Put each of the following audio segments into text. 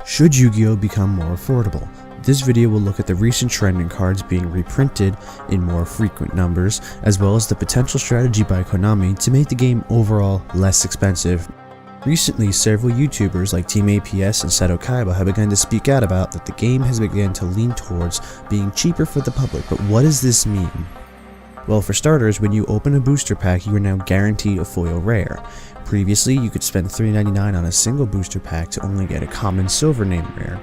Should Yu-Gi-Oh! Become more affordable? This video will look at the recent trend in cards being reprinted in more frequent numbers, as well as the potential strategy by Konami to make the game overall less expensive. Recently, several YouTubers like Team APS and Seto Kaiba have begun to speak out about that the game has begun to lean towards being cheaper for the public, but what does this mean? Well, for starters, when you open a booster pack, you are now guaranteed a foil rare. Previously, you could spend $3.99 on a single booster pack to only get a common silver name rare,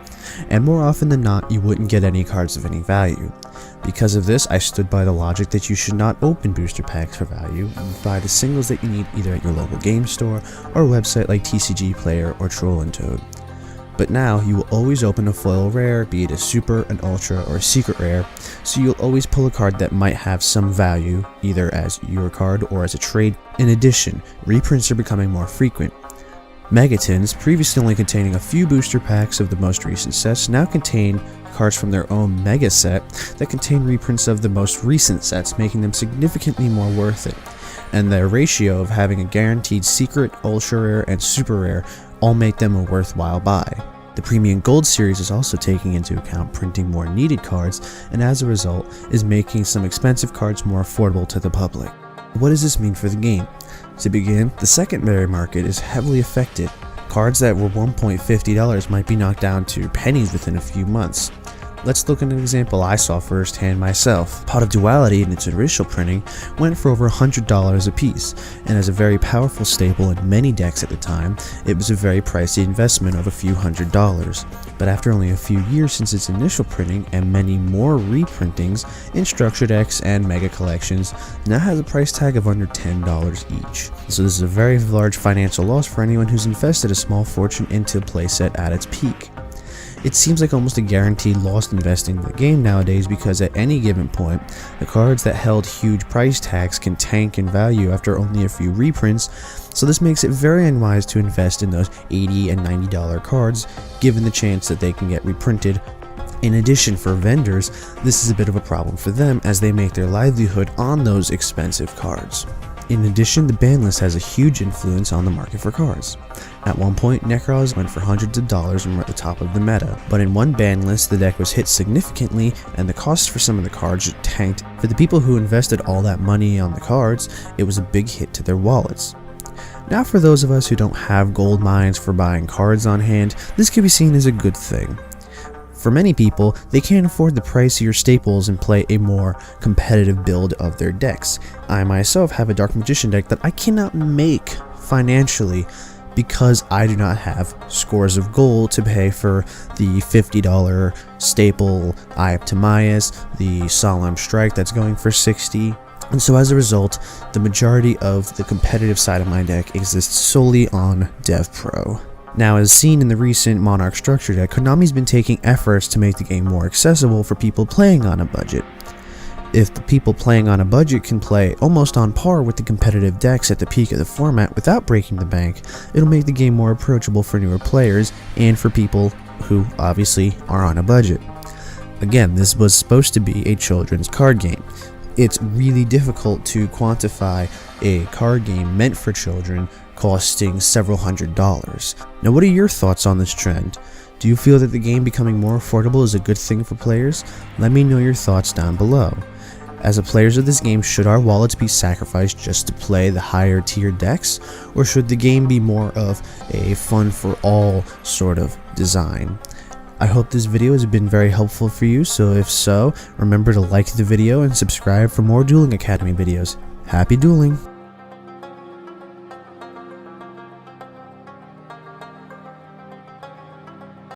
and more often than not, you wouldn't get any cards of any value. Because of this, I stood by the logic that you should not open booster packs for value and buy the singles that you need either at your local game store or website like TCG Player or Troll and Toad. But now, you will always open a foil rare, be it a super, an ultra, or a secret rare, so you'll always pull a card that might have some value, either as your card or as a trade. In addition, reprints are becoming more frequent. Megatins, previously only containing a few booster packs of the most recent sets, now contain cards from their own mega set that contain reprints of the most recent sets, making them significantly more worth it. And their ratio of having a guaranteed secret, ultra rare, and super rare all make them a worthwhile buy. The Premium Gold series is also taking into account printing more needed cards, and as a result is making some expensive cards more affordable to the public. What does this mean for the game? To begin, the secondary market is heavily affected. Cards that were $1.50 might be knocked down to pennies within a few months. Let's look at an example I saw firsthand myself. Pot of Duality in its initial printing went for over $100 a piece, and as a very powerful staple in many decks at the time, it was a very pricey investment of a few $100s. But after only a few years since its initial printing and many more reprintings in structure decks and mega collections, now has a price tag of under $10 each. So this is a very large financial loss for anyone who's invested a small fortune into a playset at its peak. It seems like almost a guaranteed loss investing in the game nowadays, because at any given point, the cards that held huge price tags can tank in value after only a few reprints, so this makes it very unwise to invest in those $80 and $90 cards, given the chance that they can get reprinted. In addition, for vendors, this is a bit of a problem for them as they make their livelihood on those expensive cards. In addition, the ban list has a huge influence on the market for cards. At one point, Necros went for hundreds of dollars and were at the top of the meta, but in one ban list, the deck was hit significantly and the cost for some of the cards tanked. For the people who invested all that money on the cards, it was a big hit to their wallets. Now, for those of us who don't have gold mines for buying cards on hand, this can be seen as a good thing. For many people, they can't afford the pricier staples and play a more competitive build of their decks. I myself have a Dark Magician deck that I cannot make financially because I do not have scores of gold to pay for the $50 staple Eye of Timaeus, the Solemn Strike that's going for $60. And so as a result, the majority of the competitive side of my deck exists solely on DevPro. Now, as seen in the recent Monarch structure deck, Konami's been taking efforts to make the game more accessible for people playing on a budget. If the people playing on a budget can play almost on par with the competitive decks at the peak of the format without breaking the bank, it'll make the game more approachable for newer players and for people who obviously are on a budget. Again, this was supposed to be a children's card game. It's really difficult to quantify a card game meant for children costing several $100s. Now, what are your thoughts on this trend? Do you feel that the game becoming more affordable is a good thing for players? Let me know your thoughts down below. As a players of this game, should our wallets be sacrificed just to play the higher tier decks? Or should the game be more of a fun for all sort of design? I hope this video has been very helpful for you, so if so, remember to like the video and subscribe for more Dueling Academy videos. Happy dueling!